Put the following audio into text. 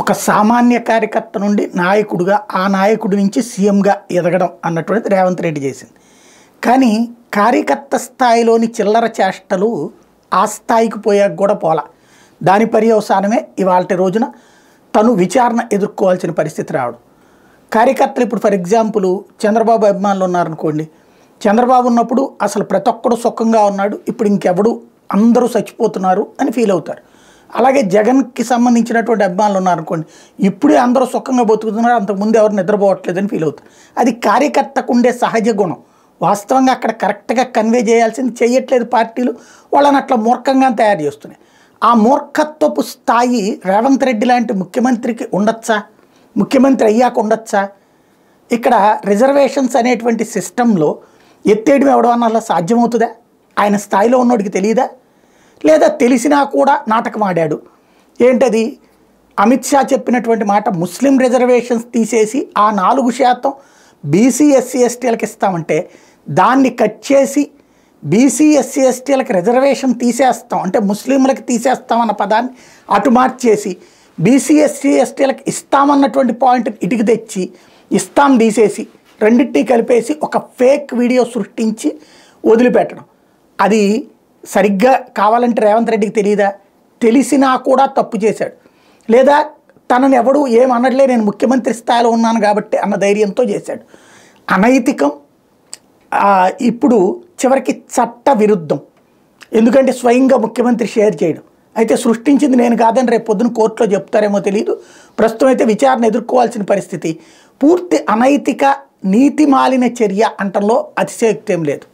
ఒక సామాన్య కార్యకర్త నుండి నాయకుడిగా, ఆ నాయకుడి నుంచి సీఎంగా ఎదగడం అన్నటువంటిది రేవంత్ రెడ్డి చేసింది. కానీ కార్యకర్త స్థాయిలోని చిల్లర చేష్టలు ఆ స్థాయికి పోయాక కూడా పోలా. దాని పర్యవసానమే ఇవాళ రోజున తను విచారణ ఎదుర్కోవాల్సిన పరిస్థితి రావడం. కార్యకర్తలు ఇప్పుడు ఫర్ ఎగ్జాంపుల్ చంద్రబాబు అభిమానులు ఉన్నారనుకోండి, చంద్రబాబు ఉన్నప్పుడు అసలు ప్రతి ఒక్కడు సుఖంగా ఉన్నాడు, ఇప్పుడు ఇంకెవడు అందరూ చచ్చిపోతున్నారు అని ఫీల్ అవుతారు. అలాగే జగన్కి సంబంధించినటువంటి అభిమానులు ఉన్నారనుకోండి, ఇప్పుడే అందరూ సుఖంగా బతుకుతున్నారు, అంతకుముందు ఎవరు నిద్రపోవట్లేదని ఫీల్ అవుతారు. అది కార్యకర్తకు ఉండే సహజ గుణం. వాస్తవంగా అక్కడ కరెక్ట్గా కన్వే చేయాల్సింది చేయట్లేదు పార్టీలు, వాళ్ళని అట్లా మూర్ఖంగా తయారు చేస్తున్నాయి. ఆ మూర్ఖత్వపు స్థాయి రేవంత్ రెడ్డి లాంటి ముఖ్యమంత్రికి ఉండొచ్చా? ముఖ్యమంత్రి అయ్యాక ఉండొచ్చా? ఇక్కడ రిజర్వేషన్స్ అనేటువంటి సిస్టంలో ఎత్తేయడం ఎవడం అలా సాధ్యమవుతుందా? ఆయన స్థాయిలో ఉన్నోడికి తెలియదా? లేదా తెలిసినా కూడా నాటకం ఆడాడు. ఏంటది? అమిత్ షా చెప్పినటువంటి మాట, ముస్లిం రిజర్వేషన్స్ తీసేసి ఆ 4% బీసీ ఎస్సీ ఎస్టీలకు ఇస్తామంటే దాన్ని కట్ చేసి బీసీ ఎస్సీ ఎస్టీలకు రిజర్వేషన్ తీసేస్తాం అంటే ముస్లింలకు తీసేస్తామన్న పదాన్ని అటు మార్చేసి బీసీ ఎస్సీ ఎస్టీలకు ఇస్తామన్నటువంటి పాయింట్ ఇటుకు తెచ్చి ఇస్తాం తీసేసి రెండింటినీ కలిపేసి ఒక ఫేక్ వీడియో సృష్టించి వదిలిపెట్టడం. అది సరిగ్గా కావాలంటే రేవంత్ రెడ్డికి తెలియదా? తెలిసినా కూడా తప్పు చేశాడు. లేదా తనని ఎవడు ఏమనట్లే, నేను ముఖ్యమంత్రి స్థాయిలో ఉన్నాను కాబట్టి అన్న ధైర్యంతో చేశాడు. అనైతికం, ఇప్పుడు చివరికి చట్ట విరుద్ధం. ఎందుకంటే స్వయంగా ముఖ్యమంత్రి షేర్ చేయడం. అయితే సృష్టించింది నేను కాదని రేపు పొద్దున కోర్టులో చెప్తారేమో తెలియదు. ప్రస్తుతం అయితే విచారణ ఎదుర్కోవాల్సిన పరిస్థితి. పూర్తి అనైతిక నీతి మాలిన చర్య అంటంలో అతిశయోక్తి ఏం లేదు.